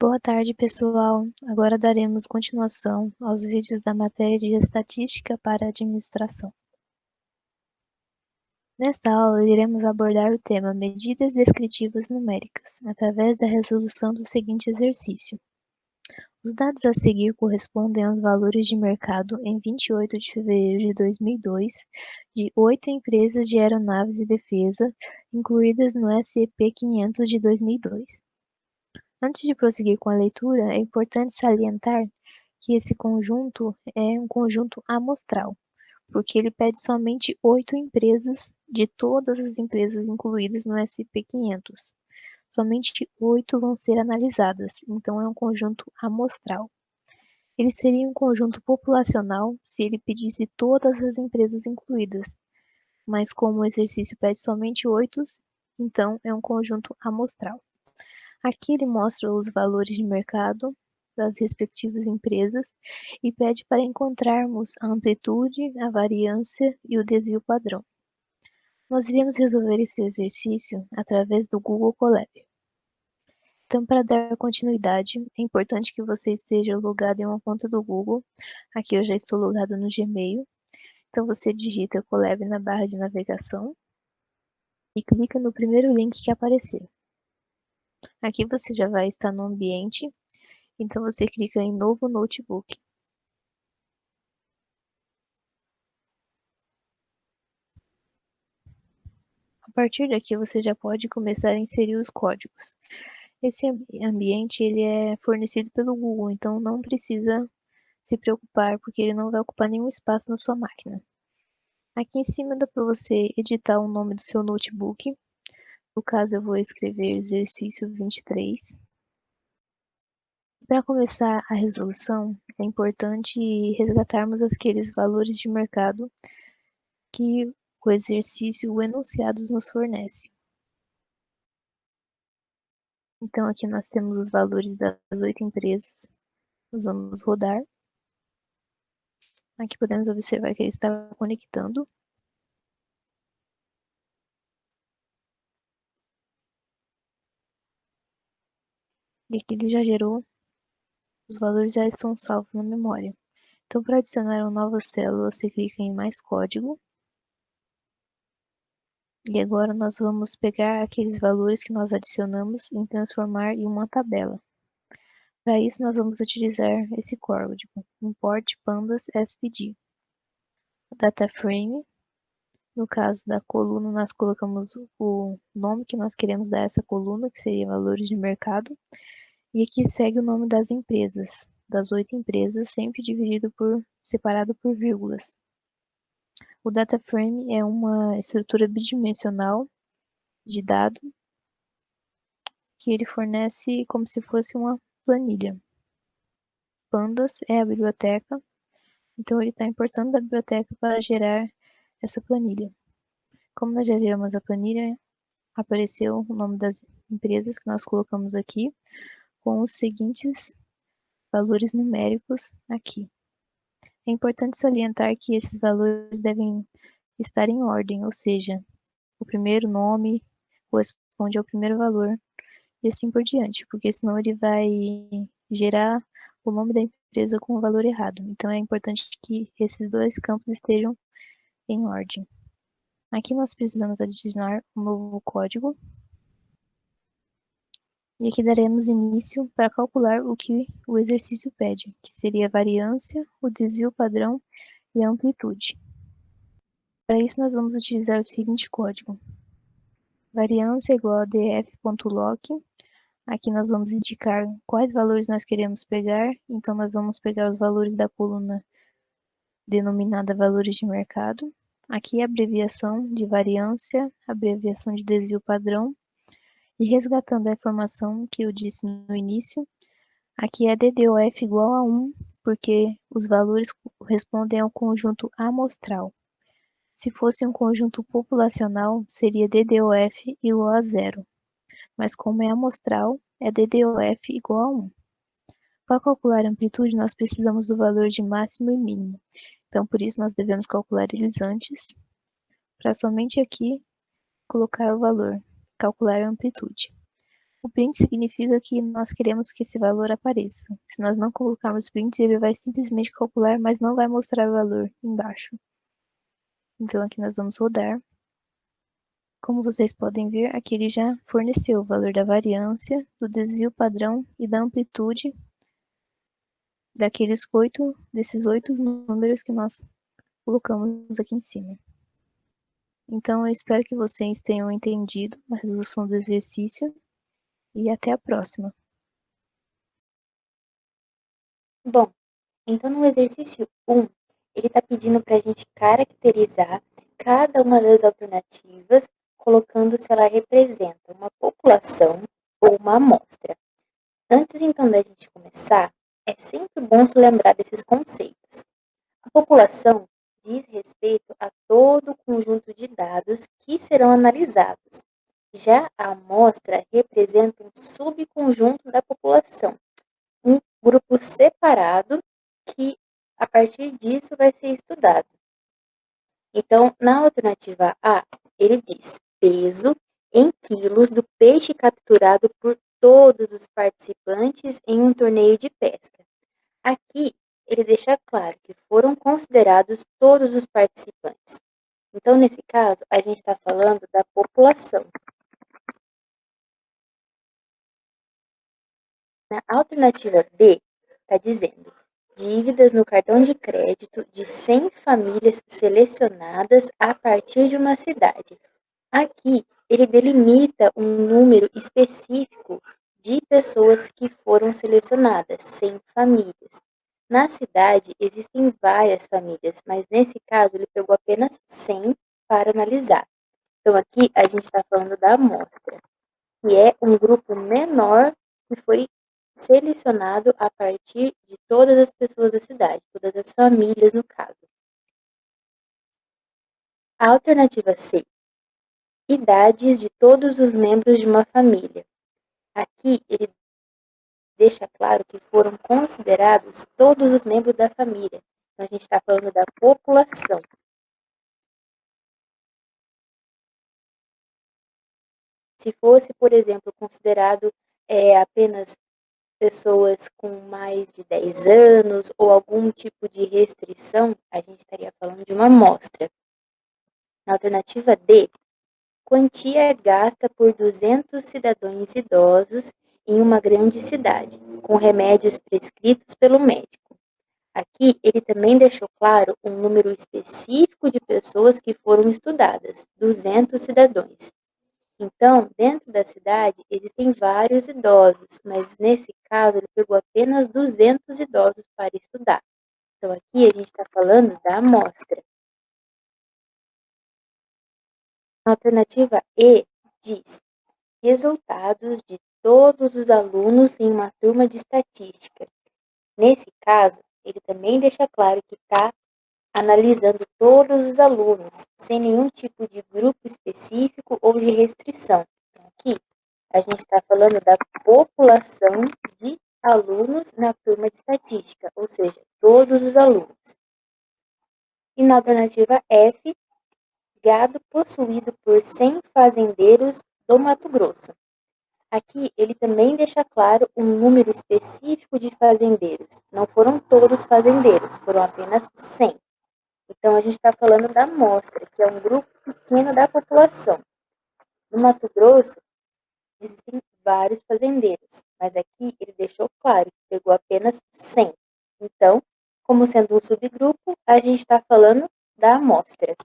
Boa tarde, pessoal. Agora daremos continuação aos vídeos da matéria de Estatística para a Administração. Nesta aula, iremos abordar o tema Medidas Descritivas Numéricas, através da resolução do seguinte exercício. Os dados a seguir correspondem aos valores de mercado em 28 de fevereiro de 2002 de 8 empresas de aeronaves e defesa, incluídas no SEP500 de 2002. Antes de prosseguir com a leitura, é importante salientar que esse conjunto é um conjunto amostral, porque ele pede somente 8 empresas de todas as empresas incluídas no SP500. Somente 8 vão ser analisadas, então é um conjunto amostral. Ele seria um conjunto populacional se ele pedisse todas as empresas incluídas, mas como o exercício pede somente 8, então é um conjunto amostral. Aqui ele mostra os valores de mercado das respectivas empresas e pede para encontrarmos a amplitude, a variância e o desvio padrão. Nós iremos resolver esse exercício através do Google Colab. Então, para dar continuidade, é importante que você esteja logado em uma conta do Google. Aqui eu já estou logado no Gmail. Então, você digita Colab na barra de navegação e clica no primeiro link que aparecer. Aqui você já vai estar no ambiente. Então, você clica em Novo Notebook. A partir daqui, você já pode começar a inserir os códigos. Esse ambiente ele é fornecido pelo Google, então não precisa se preocupar, porque ele não vai ocupar nenhum espaço na sua máquina. Aqui em cima dá para você editar o nome do seu notebook. No caso, eu vou escrever exercício 23. Para começar a resolução, é importante resgatarmos aqueles valores de mercado que o exercício, o enunciado nos fornece. Então, aqui nós temos os valores das 8 empresas. Nós vamos rodar. Aqui podemos observar que ele está conectando. E aqui ele já gerou. Os valores já estão salvos na memória. Então, para adicionar uma nova célula, você clica em mais código. E agora nós vamos pegar aqueles valores que nós adicionamos e transformar em uma tabela. Para isso, nós vamos utilizar esse código, import pandas spd. Data frame, no caso da coluna, nós colocamos o nome que nós queremos dar a essa coluna, que seria valores de mercado. E aqui segue o nome das empresas, das 8 empresas, sempre separado por vírgulas. O data frame é uma estrutura bidimensional de dado que ele fornece como se fosse uma planilha. Pandas é a biblioteca, então ele está importando da biblioteca para gerar essa planilha. Como nós já geramos a planilha, apareceu o nome das empresas que nós colocamos aqui, com os seguintes valores numéricos aqui. É importante salientar que esses valores devem estar em ordem, ou seja, o primeiro nome corresponde ao primeiro valor e assim por diante, porque senão ele vai gerar o nome da empresa com o valor errado. Então é importante que esses dois campos estejam em ordem. Aqui nós precisamos adicionar um novo código. E aqui daremos início para calcular o que o exercício pede, que seria a variância, o desvio padrão e a amplitude. Para isso, nós vamos utilizar o seguinte código. Variância igual a df.loc. Aqui nós vamos indicar quais valores nós queremos pegar. Então, nós vamos pegar os valores da coluna denominada valores de mercado. Aqui a abreviação de variância, abreviação de desvio padrão. E resgatando a informação que eu disse no início, aqui é DDoF igual a 1, porque os valores correspondem ao conjunto amostral. Se fosse um conjunto populacional, seria DDoF igual a 0. Mas como é amostral, é DDoF igual a 1. Para calcular a amplitude, nós precisamos do valor de máximo e mínimo. Então, por isso, nós devemos calcular eles antes, para somente aqui colocar o valor, calcular a amplitude. O print significa que nós queremos que esse valor apareça. Se nós não colocarmos print, ele vai simplesmente calcular, mas não vai mostrar o valor embaixo. Então aqui nós vamos rodar. Como vocês podem ver, aqui ele já forneceu o valor da variância, do desvio padrão e da amplitude desses 8 números que nós colocamos aqui em cima. Então eu espero que vocês tenham entendido a resolução do exercício e até a próxima. Bom, então no exercício 1, ele está pedindo para a gente caracterizar cada uma das alternativas, colocando se ela representa uma população ou uma amostra. Antes então da gente começar, é sempre bom se lembrar desses conceitos. A população diz respeito a todo o conjunto de dados que serão analisados. Já a amostra representa um subconjunto da população, um grupo separado que, a partir disso, vai ser estudado. Então, na alternativa A, ele diz peso em quilos do peixe capturado por todos os participantes em um torneio de pesca. Aqui, ele deixa claro que foram considerados todos os participantes. Então, nesse caso, a gente está falando da população. Na alternativa B, está dizendo dívidas no cartão de crédito de 100 famílias selecionadas a partir de uma cidade. Aqui, ele delimita um número específico de pessoas que foram selecionadas, 100 famílias. Na cidade, existem várias famílias, mas nesse caso, ele pegou apenas 100 para analisar. Então, aqui, a gente está falando da amostra, que é um grupo menor que foi selecionado a partir de todas as pessoas da cidade, todas as famílias, no caso. A alternativa C, idades de todos os membros de uma família. Aqui ele deixa claro que foram considerados todos os membros da família. Então, a gente está falando da população. Se fosse, por exemplo, considerado apenas pessoas com mais de 10 anos ou algum tipo de restrição, a gente estaria falando de uma amostra. Na alternativa D, quantia gasta por 200 cidadãos idosos em uma grande cidade, com remédios prescritos pelo médico. Aqui, ele também deixou claro um número específico de pessoas que foram estudadas, 200 cidadãos. Então, dentro da cidade, existem vários idosos, mas nesse caso, ele pegou apenas 200 idosos para estudar. Então, aqui a gente está falando da amostra. A alternativa E diz resultados de todos os alunos em uma turma de estatística. Nesse caso, ele também deixa claro que está analisando todos os alunos, sem nenhum tipo de grupo específico ou de restrição. Então, aqui, a gente está falando da população de alunos na turma de estatística, ou seja, todos os alunos. E na alternativa F, gado possuído por 100 fazendeiros do Mato Grosso. Aqui, ele também deixa claro um número específico de fazendeiros. Não foram todos fazendeiros, foram apenas 100. Então, a gente está falando da amostra, que é um grupo pequeno da população. No Mato Grosso, existem vários fazendeiros, mas aqui ele deixou claro que pegou apenas 100. Então, como sendo um subgrupo, a gente está falando da amostra.